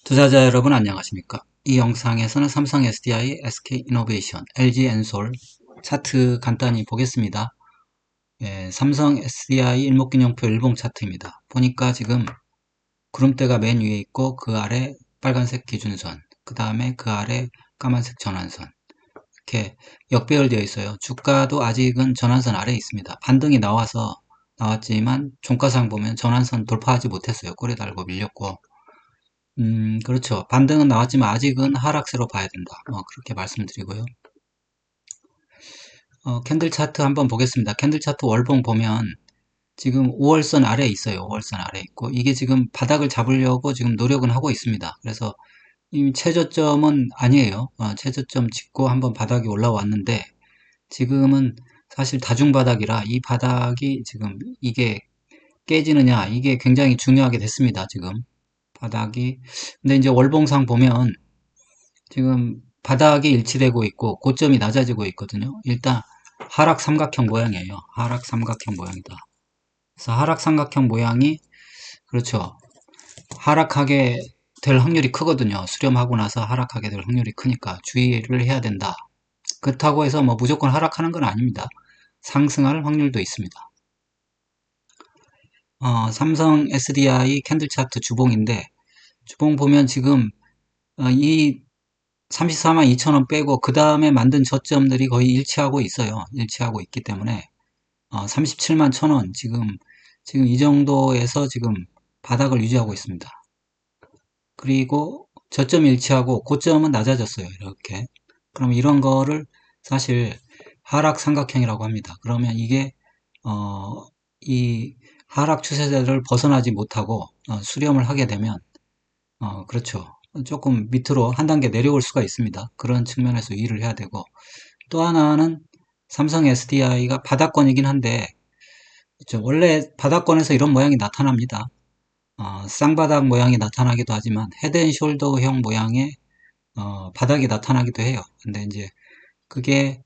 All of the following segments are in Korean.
투자자 여러분 안녕하십니까? 이 영상에서는 삼성 SDI, SK이노베이션, LG엔솔 차트 간단히 보겠습니다. 삼성 SDI 일목균형표 일봉 차트입니다. 보니까 지금 구름대가 맨 위에 있고 그 아래 빨간색 기준선, 그 다음에 그 아래 까만색 전환선 이렇게 역배열되어 있어요. 주가도 아직은 전환선 아래에 있습니다. 반등이 나왔지만 종가상 보면 전환선 돌파하지 못했어요. 꼬리 달고 밀렸고 그렇죠. 반등은 나왔지만 아직은 하락세로 봐야 된다. 그렇게 말씀드리고요. 캔들 차트 한번 보겠습니다. 캔들 차트 월봉 보면 지금 5월선 아래에 있어요. 5월선 아래에 있고 이게 지금 바닥을 잡으려고 지금 노력은 하고 있습니다. 그래서 이 최저점은 아니에요. 최저점 짚고 한번 바닥이 올라왔는데 지금은 사실 다중바닥이라 이 바닥이 지금 이게 깨지느냐 이게 굉장히 중요하게 됐습니다. 지금 바닥이 근데 이제 월봉상 보면 지금 바닥이 일치되고 있고 고점이 낮아지고 있거든요. 일단 하락 삼각형 모양이에요. 하락 삼각형 모양이다. 그래서 하락 삼각형 모양이 그렇죠. 하락하게 될 확률이 크거든요. 수렴하고 나서 하락하게 될 확률이 크니까 주의를 해야 된다. 그렇다고 해서 뭐 무조건 하락하는 건 아닙니다. 상승할 확률도 있습니다. 삼성 SDI 캔들 차트 주봉인데 주봉 보면 지금 이 34만 2천원 빼고 그 다음에 만든 저점들이 거의 일치하고 있어요. 일치하고 있기 때문에 37만 1천원 지금 이 정도에서 지금 바닥을 유지하고 있습니다. 그리고 저점 일치하고 고점은 낮아졌어요. 이렇게. 그럼 이런 거를 사실 하락 삼각형이라고 합니다. 그러면 이게 이 하락 추세대를 벗어나지 못하고 수렴을 하게 되면 그렇죠. 조금 밑으로 한 단계 내려올 수가 있습니다. 그런 측면에서 유의를 해야 되고, 또 하나는 삼성 SDI가 바닥권이긴 한데, 그렇죠. 원래 바닥권에서 이런 모양이 나타납니다. 쌍바닥 모양이 나타나기도 하지만, 헤드앤숄더형 모양의, 바닥이 나타나기도 해요. 근데 이제, 그게,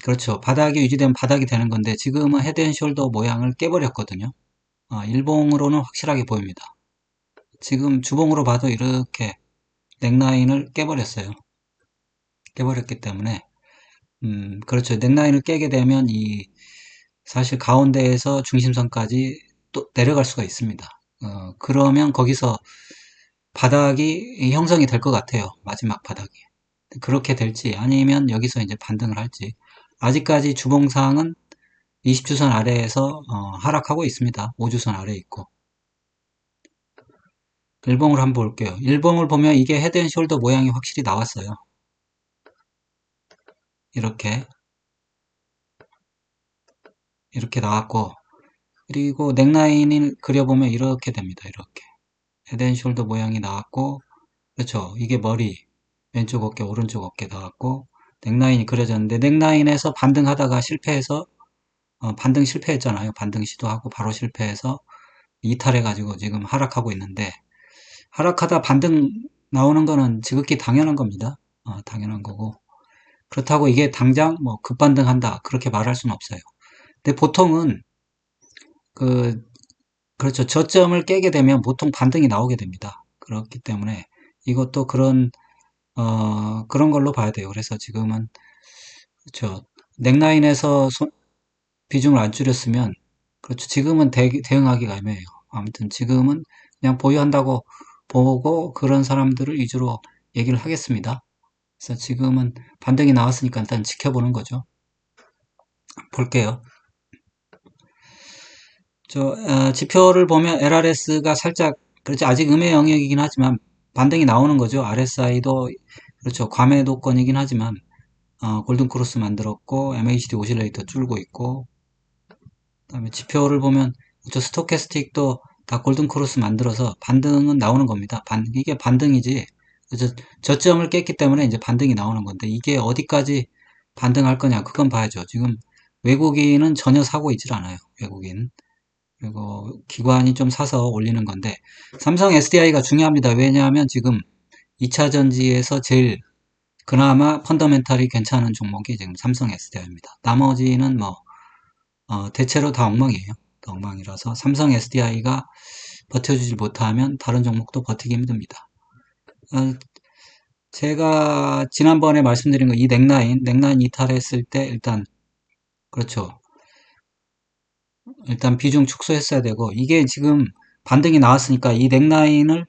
그렇죠. 바닥이 유지되면 바닥이 되는 건데, 지금은 헤드앤숄더 모양을 깨버렸거든요. 일봉으로는 확실하게 보입니다. 지금 주봉으로 봐도 이렇게 넥라인을 깨버렸어요. 깨버렸기 때문에 그렇죠. 넥라인을 깨게 되면 이 사실 가운데에서 중심선까지 또 내려갈 수가 있습니다. 그러면 거기서 바닥이 형성이 될 것 같아요. 마지막 바닥이. 그렇게 될지 아니면 여기서 이제 반등을 할지. 아직까지 주봉상은 20주선 아래에서 하락하고 있습니다. 5주선 아래에 있고. 일봉을 한번 볼게요. 일봉을 보면 이게 헤드앤숄더 모양이 확실히 나왔어요. 이렇게 나왔고 그리고 넥라인을 그려보면 이렇게 됩니다. 이렇게 헤드앤숄더 모양이 나왔고 그렇죠. 이게 머리 왼쪽 어깨 오른쪽 어깨 나왔고 넥라인이 그려졌는데 넥라인에서 반등하다가 실패해서 반등 실패했잖아요. 반등 시도하고 바로 실패해서 이탈해가지고 지금 하락하고 있는데 하락하다 반등 나오는 거는 지극히 당연한 겁니다. 당연한 거고 그렇다고 이게 당장 뭐 급반등한다 그렇게 말할 수는 없어요. 근데 보통은 그 그렇죠. 저점을 깨게 되면 보통 반등이 나오게 됩니다. 그렇기 때문에 이것도 그런 걸로 봐야 돼요. 그래서 지금은, 그렇죠. 넥라인에서 비중을 안 줄였으면, 그렇죠. 지금은 대응하기가 애매해요. 아무튼 지금은 그냥 보유한다고 보고 그런 사람들을 위주로 얘기를 하겠습니다. 그래서 지금은 반등이 나왔으니까 일단 지켜보는 거죠. 볼게요. 지표를 보면 LRS가 살짝, 그렇죠. 아직 음의 영역이긴 하지만 반등이 나오는 거죠. RSI도, 그렇죠. 과매도권이긴 하지만, 골든크로스 만들었고, MACD 오실레이터 줄고 있고, 그 다음에 지표를 보면, 그렇죠. 스토캐스틱도 다 골든크로스 만들어서 반등은 나오는 겁니다. 이게 반등이지. 그래서 저점을 깼기 때문에 이제 반등이 나오는 건데, 이게 어디까지 반등할 거냐, 그건 봐야죠. 지금 외국인은 전혀 사고 있질 않아요. 외국인. 그리고 기관이 좀 사서 올리는 건데 삼성 SDI가 중요합니다. 왜냐하면 지금 2차 전지에서 제일 그나마 펀더멘탈이 괜찮은 종목이 지금 삼성 SDI입니다. 나머지는 뭐 대체로 다 엉망이에요. 다 엉망이라서 삼성 SDI가 버텨주지 못하면 다른 종목도 버티기 힘듭니다. 어, 제가 지난번에 말씀드린 거 이 넥라인 이탈했을 때 그렇죠. 일단 비중 축소했어야 되고 이게 지금 반등이 나왔으니까 이 넥라인을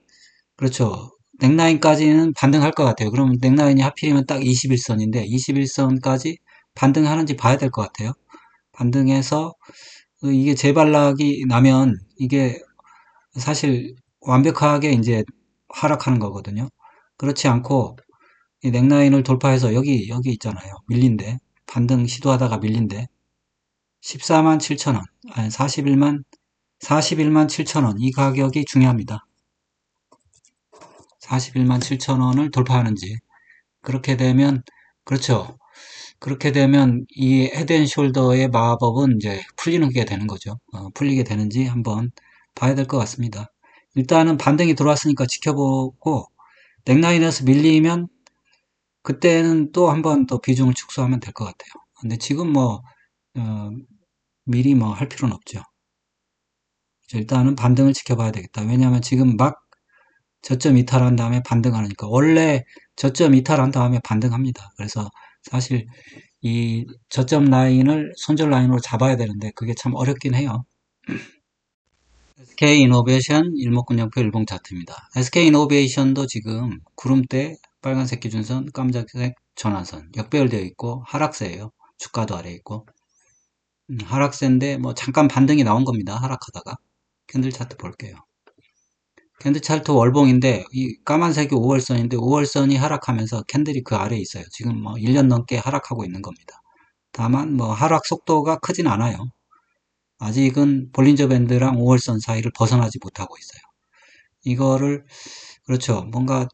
그렇죠. 넥라인까지는 반등할 것 같아요. 그럼 넥라인이 하필이면 딱 21선인데 21선까지 반등하는지 봐야 될 것 같아요. 반등해서 이게 재발락이 나면 이게 사실 완벽하게 이제 하락하는 거거든요. 그렇지 않고 이 넥라인을 돌파해서 여기 있잖아요. 밀린데 반등 시도하다가 밀린데 14만 7천 원, 아니 41만 7천 원 이 가격이 중요합니다. 41만 7천 원을 돌파하는지 그렇게 되면 그렇죠. 그렇게 되면 이 헤드앤숄더의 마법은 이제 풀리는 게 되는 거죠. 풀리게 되는지 한번 봐야 될 것 같습니다. 일단은 반등이 들어왔으니까 지켜보고 넥라인에서 밀리면 그때는 또 한번 더 비중을 축소하면 될 것 같아요. 근데 지금 뭐 어, 미리 뭐 할 필요는 없죠. 일단은 반등을 지켜봐야 되겠다. 왜냐하면 지금 막 저점 이탈한 다음에 반등하니까 원래 저점 이탈한 다음에 반등합니다. 그래서 사실 이 저점 라인을 손절 라인으로 잡아야 되는데 그게 참 어렵긴 해요. SK이노베이션 일목균형표 일봉 차트입니다. SK이노베이션도 지금 구름대 빨간색 기준선 깜짝색 전환선 역배열되어 있고 하락세예요. 주가도 아래에 있고 하락세인데 뭐 잠깐 반등이 나온 겁니다. 하락하다가 캔들 차트 볼게요. 캔들 차트 월봉인데 이 까만색이 5월선인데 5월선이 하락하면서 캔들이 그 아래에 있어요. 지금 뭐 1년 넘게 하락하고 있는 겁니다. 다만 뭐 하락 속도가 크진 않아요. 아직은 볼린저 밴드랑 5월선 사이를 벗어나지 못하고 있어요. 이거를 그렇죠. 뭔가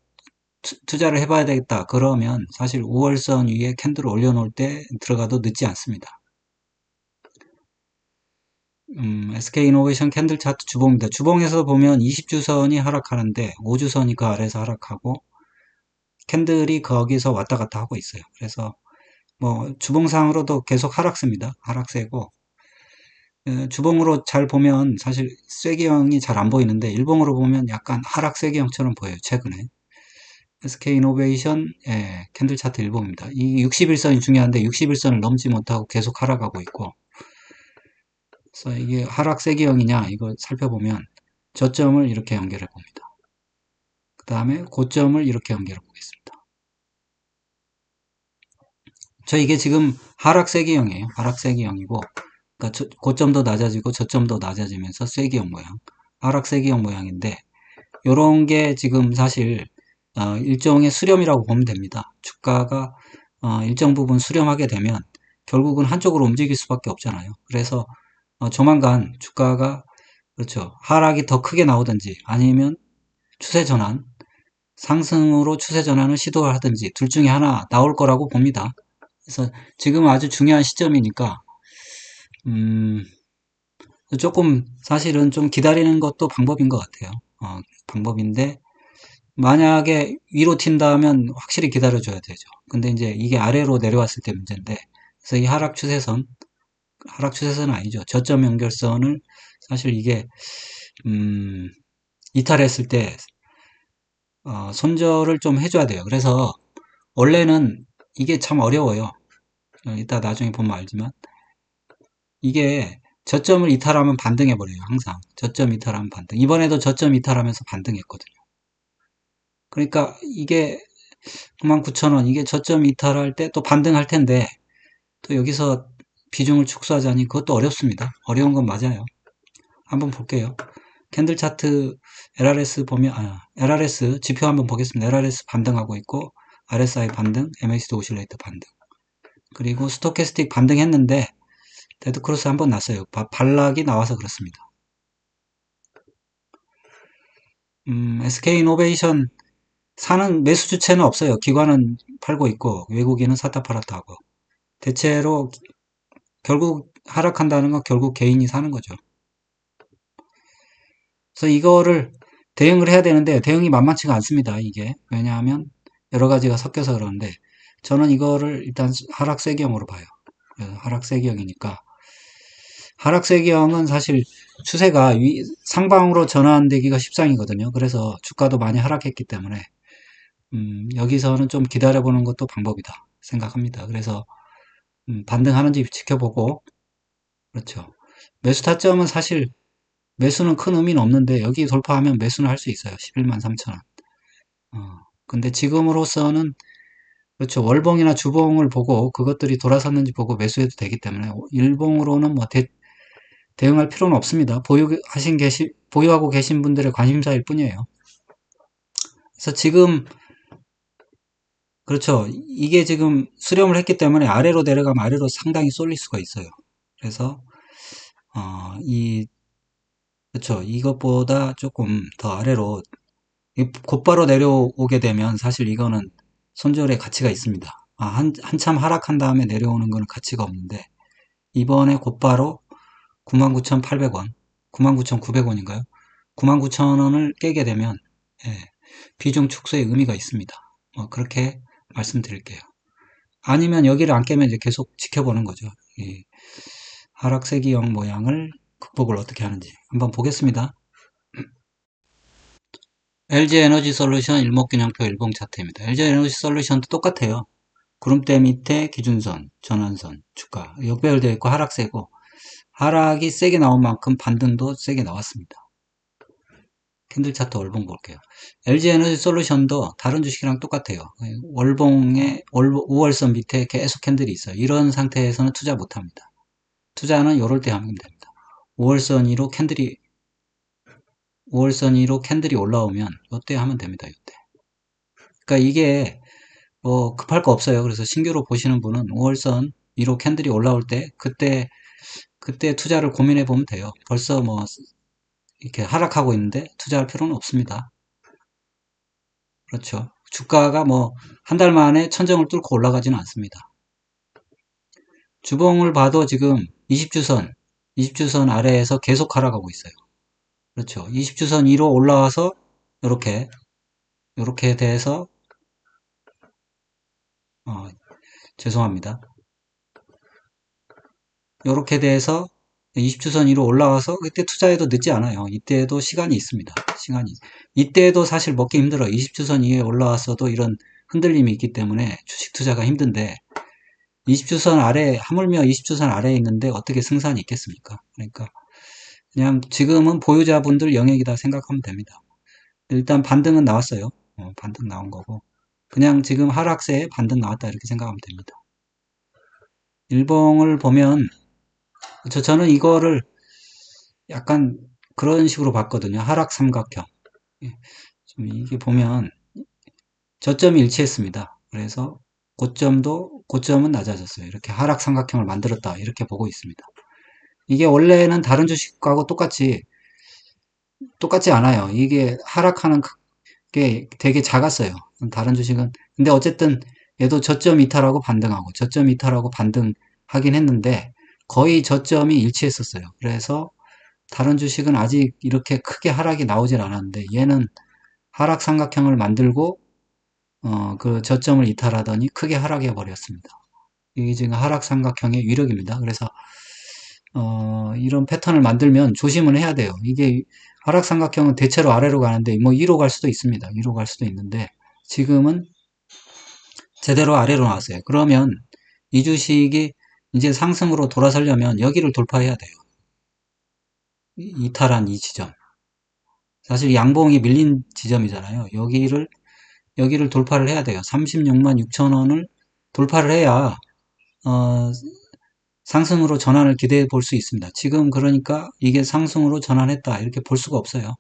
투자를 해봐야 되겠다. 그러면 사실 5월선 위에 캔들을 올려놓을 때 들어가도 늦지 않습니다. SK이노베이션 캔들 차트 주봉입니다. 주봉에서 보면 20주선이 하락하는데 5주선이 그 아래에서 하락하고 캔들이 거기서 왔다 갔다 하고 있어요. 그래서 뭐 주봉상으로도 계속 하락세입니다. 하락세고 주봉으로 잘 보면 사실 쐐기형이 잘 안 보이는데 일봉으로 보면 약간 하락 쐐기형처럼 보여요. 최근에. SK이노베이션 캔들 차트 일봉입니다. 이 61선이 중요한데 61선을 넘지 못하고 계속 하락하고 있고 그래서 이게 하락 쐐기형이냐 이거 살펴보면 저점을 이렇게 연결해 봅니다. 그 다음에 고점을 이렇게 연결해 보겠습니다. 저 이게 지금 하락 쐐기형이에요. 하락 쐐기형이고 그러니까 고점도 낮아지고 저점도 낮아지면서 쐐기형 모양 하락 쐐기형 모양인데 요런 게 지금 사실 일종의 수렴이라고 보면 됩니다. 주가가 일정 부분 수렴하게 되면 결국은 한쪽으로 움직일 수밖에 없잖아요. 그래서 조만간 주가가 그렇죠. 하락이 더 크게 나오든지 아니면 추세 전환, 상승으로 추세 전환을 시도하든지 둘 중에 하나 나올 거라고 봅니다. 그래서 지금 아주 중요한 시점이니까 음, 조금 사실은 좀 기다리는 것도 방법인 것 같아요. 방법인데 만약에 위로 튄다면 확실히 기다려줘야 되죠. 근데 이제 이게 아래로 내려왔을 때 문제인데 그래서 이 하락 추세선 아니죠. 저점 연결선을 사실 이게 음, 이탈했을 때 손절을 좀 해줘야 돼요. 그래서 원래는 이게 참 어려워요. 이따 나중에 보면 알지만 이게 저점을 이탈하면 반등해버려요. 항상 저점 이탈하면 반등. 이번에도 저점 이탈하면서 반등했거든요. 그러니까 이게 99,000원 이게 저점 이탈할 때 또 반등할 텐데 또 여기서 비중을 축소하자니 그것도 어렵습니다. 어려운 건 맞아요. 한번 볼게요. 캔들 차트 LRS 보면 LRS 지표 한번 보겠습니다. LRS 반등하고 있고 RSI 반등, MACD 오실레이터 반등. 그리고 스토캐스틱 반등했는데 데드크로스 한번 났어요. 반락이 나와서 그렇습니다. SK이노베이션 사는 매수 주체는 없어요. 기관은 팔고 있고 외국인은 샀다 팔았다 하고 대체로 결국 하락한다는 건 결국 개인이 사는 거죠. 그래서 이거를 대응을 해야 되는데 대응이 만만치가 않습니다. 이게 왜냐하면 여러 가지가 섞여서 그러는데 저는 이거를 일단 하락세기형으로 봐요. 하락세기형이니까 하락세기형은 사실 추세가 상방으로 전환되기가 십상이거든요. 그래서 주가도 많이 하락했기 때문에 여기서는 좀 기다려보는 것도 방법이다 생각합니다. 그래서 반등하는지 지켜보고, 그렇죠. 매수 타점은 사실 매수는 큰 의미는 없는데 여기 돌파하면 매수는 할 수 있어요. 11만 3천 원. 근데 지금으로서는 그렇죠. 월봉이나 주봉을 보고 그것들이 돌아섰는지 보고 매수해도 되기 때문에 일봉으로는 뭐 대응할 필요는 없습니다. 보유하고 계신 분들의 관심사일 뿐이에요. 그래서 지금 그렇죠. 이게 지금 수렴을 했기 때문에 아래로 내려가면 아래로 상당히 쏠릴 수가 있어요. 그래서 이 그렇죠. 이것보다 조금 더 아래로 곧바로 내려오게 되면 사실 이거는 손절의 가치가 있습니다. 한참 하락한 다음에 내려오는 건 가치가 없는데 이번에 곧바로 99,800원, 99,900원인가요? 99,000원을 깨게 되면 예, 비중 축소의 의미가 있습니다. 그렇게 말씀드릴게요. 아니면 여기를 안 깨면 이제 계속 지켜보는 거죠. 이 하락세기형 모양을 극복을 어떻게 하는지 한번 보겠습니다. LG에너지솔루션 일목균형표 일봉 차트입니다. LG에너지솔루션도 똑같아요. 구름대 밑에 기준선, 전환선, 주가 역배열되어 있고 하락세고 하락이 세게 나온 만큼 반등도 세게 나왔습니다. 캔들 차트 월봉 볼게요. LG에너지솔루션도 다른 주식이랑 똑같아요. 월봉에 5월선 밑에 계속 캔들이 있어요. 이런 상태에서는 투자 못합니다. 투자는 이럴 때 하면 됩니다. 5월선 위로 캔들이 올라오면 이때 하면 됩니다. 이때. 그러니까 이게 급할 거 없어요. 그래서 신규로 보시는 분은 5월선 위로 캔들이 올라올 때 그때 투자를 고민해 보면 돼요. 벌써 뭐 이렇게 하락하고 있는데 투자할 필요는 없습니다. 그렇죠. 주가가 뭐 한 달 만에 천정을 뚫고 올라가지는 않습니다. 주봉을 봐도 지금 20주선 아래에서 계속 하락하고 있어요. 그렇죠. 20주선 위로 올라와서 이렇게 돼서 죄송합니다. 이렇게 돼서 20주선 위로 올라와서 그때 투자해도 늦지 않아요. 이때에도 시간이 있습니다. 이때에도 사실 먹기 힘들어요. 20주선 위에 올라왔어도 이런 흔들림이 있기 때문에 주식 투자가 힘든데 20주선 아래 하물며 20주선 아래에 있는데 어떻게 승산이 있겠습니까? 그러니까 그냥 지금은 보유자분들 영역이다 생각하면 됩니다. 일단 반등은 나왔어요. 반등 나온 거고 그냥 지금 하락세에 반등 나왔다 이렇게 생각하면 됩니다. 일봉을 보면 저는 이거를 약간 그런 식으로 봤거든요. 하락 삼각형. 예, 좀 이게 보면 저점이 일치했습니다. 그래서 고점은 낮아졌어요. 이렇게 하락 삼각형을 만들었다. 이렇게 보고 있습니다. 이게 원래는 다른 주식하고 똑같지 않아요. 이게 하락하는 게 되게 작았어요. 다른 주식은. 근데 어쨌든 얘도 저점 이탈하고 반등하고 저점 이탈하고 반등하긴 했는데 거의 저점이 일치했었어요. 그래서 다른 주식은 아직 이렇게 크게 하락이 나오질 않았는데 얘는 하락 삼각형을 만들고 그 저점을 이탈하더니 크게 하락해 버렸습니다. 이게 지금 하락 삼각형의 위력입니다. 그래서 이런 패턴을 만들면 조심은 해야 돼요. 이게 하락 삼각형은 대체로 아래로 가는데 뭐 2로 갈 수도 있습니다. 2로 갈 수도 있는데 지금은 제대로 아래로 나왔어요. 그러면 이 주식이 이제 상승으로 돌아서려면 여기를 돌파해야 돼요. 이탈한 이 지점. 사실 양봉이 밀린 지점이잖아요. 여기를 돌파를 해야 돼요. 36만 6천 원을 돌파를 해야 어, 상승으로 전환을 기대해 볼 수 있습니다. 지금 그러니까 이게 상승으로 전환했다 이렇게 볼 수가 없어요.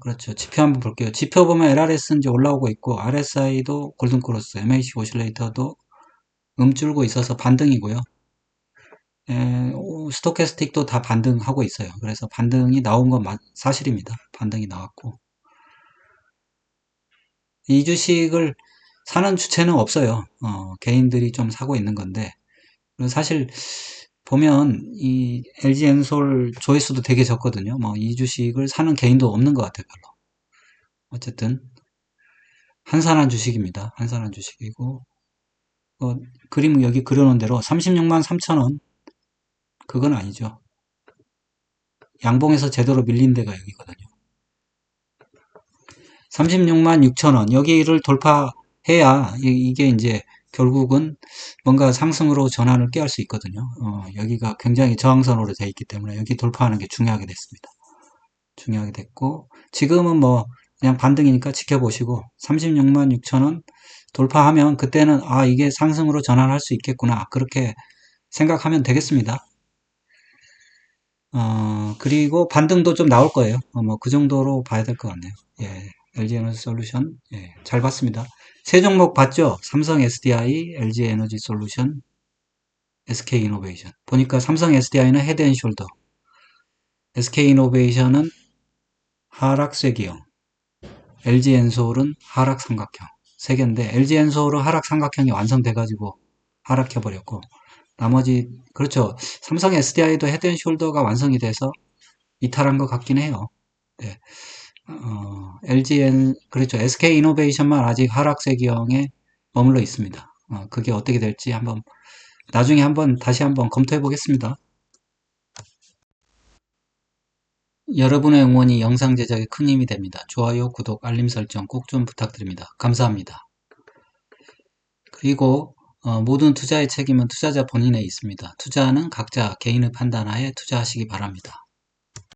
그렇죠. 지표 한번 볼게요. 지표 보면 LRS는 이제 올라오고 있고 RSI도 골든크로스, MACD 오실레이터도 줄고 있어서 반등이고요. 스토캐스틱도 다 반등하고 있어요. 그래서 반등이 나온 건 사실입니다. 반등이 나왔고 이 주식을 사는 주체는 없어요. 개인들이 좀 사고 있는 건데 사실 보면 이 LG엔솔 조회수도 되게 적거든요. 뭐 이 주식을 사는 개인도 없는 것 같아요. 별로. 어쨌든 한산한 주식입니다. 한산한 주식이고 그림 여기 그려놓은 대로 36만 3천 원 그건 아니죠. 양봉에서 제대로 밀린 데가 여기거든요. 36만 6천 원. 여기를 돌파해야 이게 이제 결국은 뭔가 상승으로 전환을 깨할 수 있거든요. 여기가 굉장히 저항선으로 되어 있기 때문에 여기 돌파하는 게 중요하게 됐습니다. 중요하게 됐고, 지금은 뭐 그냥 반등이니까 지켜보시고 36만 6천 원 돌파하면 그때는 아, 이게 상승으로 전환할 수 있겠구나, 그렇게 생각하면 되겠습니다. 그리고 반등도 좀 나올 거예요. 뭐 그 정도로 봐야 될 것 같네요. 예, LG 에너지 솔루션, 예, 잘 봤습니다. 세 종목 봤죠? 삼성 SDI, LG 에너지 솔루션, SK 이노베이션. 보니까 삼성 SDI는 헤드앤숄더, SK 이노베이션은 하락세 기형, LG 엔솔은 하락 삼각형. 세 개인데 LG 엔솔은 하락 삼각형이 완성돼가지고 하락해버렸고, 나머지 그렇죠. 삼성 SDI도 헤드앤숄더가 완성이 돼서 이탈한 것 같긴 해요. 네. LGN, 그렇죠. SK 이노베이션만 아직 하락세 기형에 머물러 있습니다. 그게 어떻게 될지 나중에 다시 한번 검토해 보겠습니다. 여러분의 응원이 영상 제작에 큰 힘이 됩니다. 좋아요, 구독, 알림 설정 꼭 좀 부탁드립니다. 감사합니다. 그리고 모든 투자의 책임은 투자자 본인에 있습니다. 투자는 각자 개인의 판단하에 투자하시기 바랍니다.